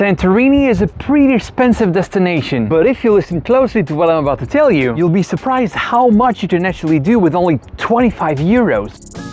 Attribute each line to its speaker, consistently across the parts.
Speaker 1: Santorini is a pretty expensive destination, but if you listen closely to what I'm about to tell you, you'll be surprised how much you can actually do with only 25 euros.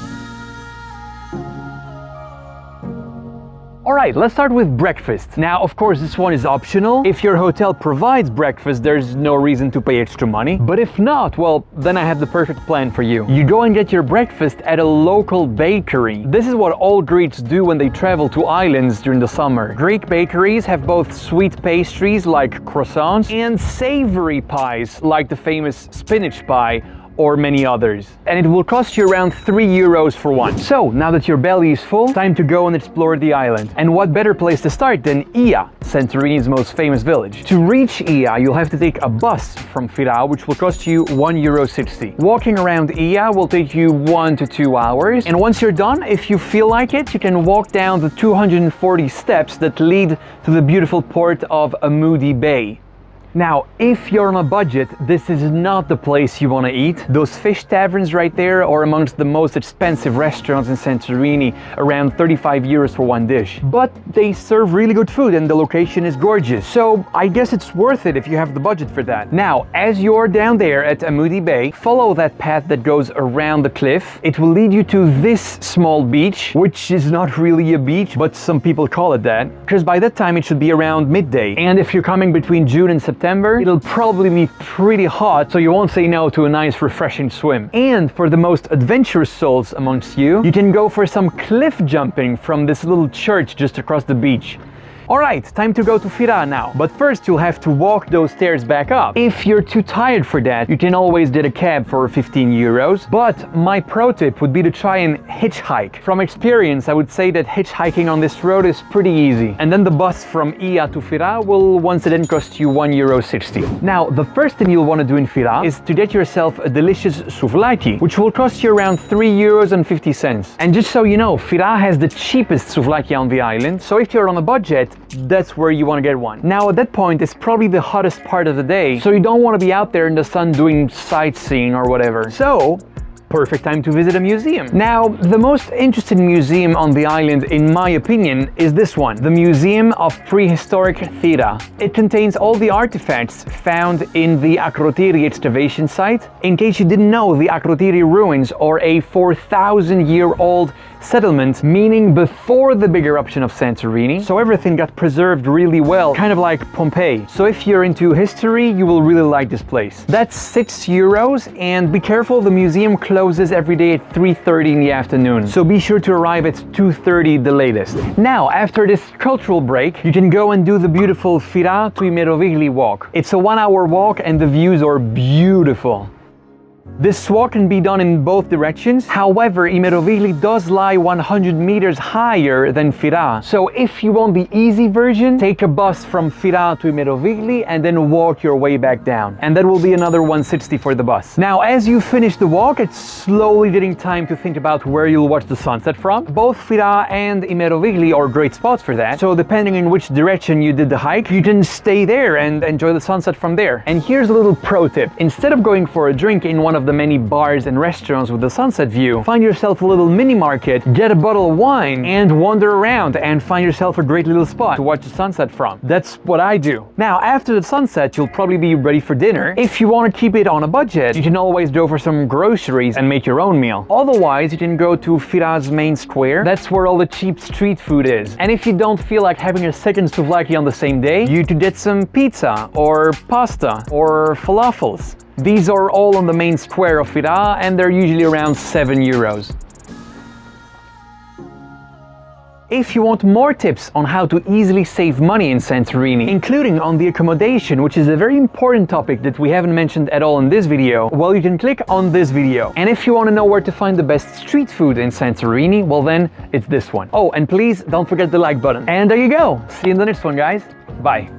Speaker 1: Alright, let's start with breakfast. Now, of course, this one is optional. If your hotel provides breakfast, there's no reason to pay extra money. But if not, well, then I have the perfect plan for you. You go and get your breakfast at a local bakery. This is what all Greeks do when they travel to islands during the summer. Greek bakeries have both sweet pastries like croissants and savory pies like the famous spinach pie, or many others. And it will cost you around 3 euros for one. So, now that your belly is full, time to go and explore the island. And what better place to start than Ia, Santorini's most famous village. To reach Ia, you'll have to take a bus from Fira, which will cost you €1.60. Walking around Ia will take you 1 to 2 hours. And once you're done, if you feel like it, you can walk down the 240 steps that lead to the beautiful port of Amoudi Bay. Now, if you're on a budget, this is not the place you want to eat. Those fish taverns right there are amongst the most expensive restaurants in Santorini, around 35 euros for one dish. But they serve really good food and the location is gorgeous, so I guess it's worth it if you have the budget for that. Now, as you're down there at Amoudi Bay, follow that path that goes around the cliff. It will lead you to this small beach, which is not really a beach, but some people call it that, because by that time it should be around midday. And if you're coming between June and September, it'll probably be pretty hot, so you won't say no to a nice refreshing swim. And for the most adventurous souls amongst you, you can go for some cliff jumping from this little church just across the beach. Alright, time to go to Fira now. But first you'll have to walk those stairs back up. If you're too tired for that, you can always get a cab for 15 euros. But my pro tip would be to try and hitchhike. From experience, I would say that hitchhiking on this road is pretty easy. And then the bus from Ia to Fira will once again cost you €1.60. Now, the first thing you'll want to do in Fira is to get yourself a delicious souvlaki, which will cost you around €3.50. And just so you know, Fira has the cheapest souvlaki on the island, so if you're on a budget, that's where you want to get one. Now at that point it's probably the hottest part of the day, so you don't want to be out there in the sun doing sightseeing or whatever. So, perfect time to visit a museum. Now, the most interesting museum on the island, in my opinion, is this one, the Museum of Prehistoric Thera. It contains all the artifacts found in the Akrotiri excavation site. In case you didn't know, the Akrotiri ruins are a 4,000-year-old settlement, meaning before the big eruption of Santorini, so everything got preserved really well, kind of like Pompeii. So if you're into history, you will really like this place. That's 6 euros, and be careful, the museum closes every day at 3:30 in the afternoon, so be sure to arrive at 2:30 the latest. Now, after this cultural break, you can go and do the beautiful Fira to Imerovigli walk. It's a 1-hour walk and the views are beautiful. This walk can be done in both directions. However, Imerovigli does lie 100 meters higher than Fira. So if you want the easy version, take a bus from Fira to Imerovigli and then walk your way back down. And that will be another 160 for the bus. Now, as you finish the walk, it's slowly getting time to think about where you'll watch the sunset from. Both Fira and Imerovigli are great spots for that. So depending on which direction you did the hike, you can stay there and enjoy the sunset from there. And here's a little pro tip. Instead of going for a drink in one of the many bars and restaurants with the sunset view, find yourself a little mini market, get a bottle of wine, and wander around and find yourself a great little spot to watch the sunset from. That's what I do. Now, after the sunset, you'll probably be ready for dinner. If you want to keep it on a budget, you can always go for some groceries and make your own meal. Otherwise, you can go to Fira's main square. That's where all the cheap street food is. And if you don't feel like having a second souvlaki on the same day, you could get some pizza or pasta or falafels. These are all on the main square of Fira and they're usually around 7 euros. If you want more tips on how to easily save money in Santorini, including on the accommodation, which is a very important topic that we haven't mentioned at all in this video, well, you can click on this video. And if you want to know where to find the best street food in Santorini, well then, it's this one. Oh, and please don't forget the like button. And there you go. See you in the next one, guys. Bye.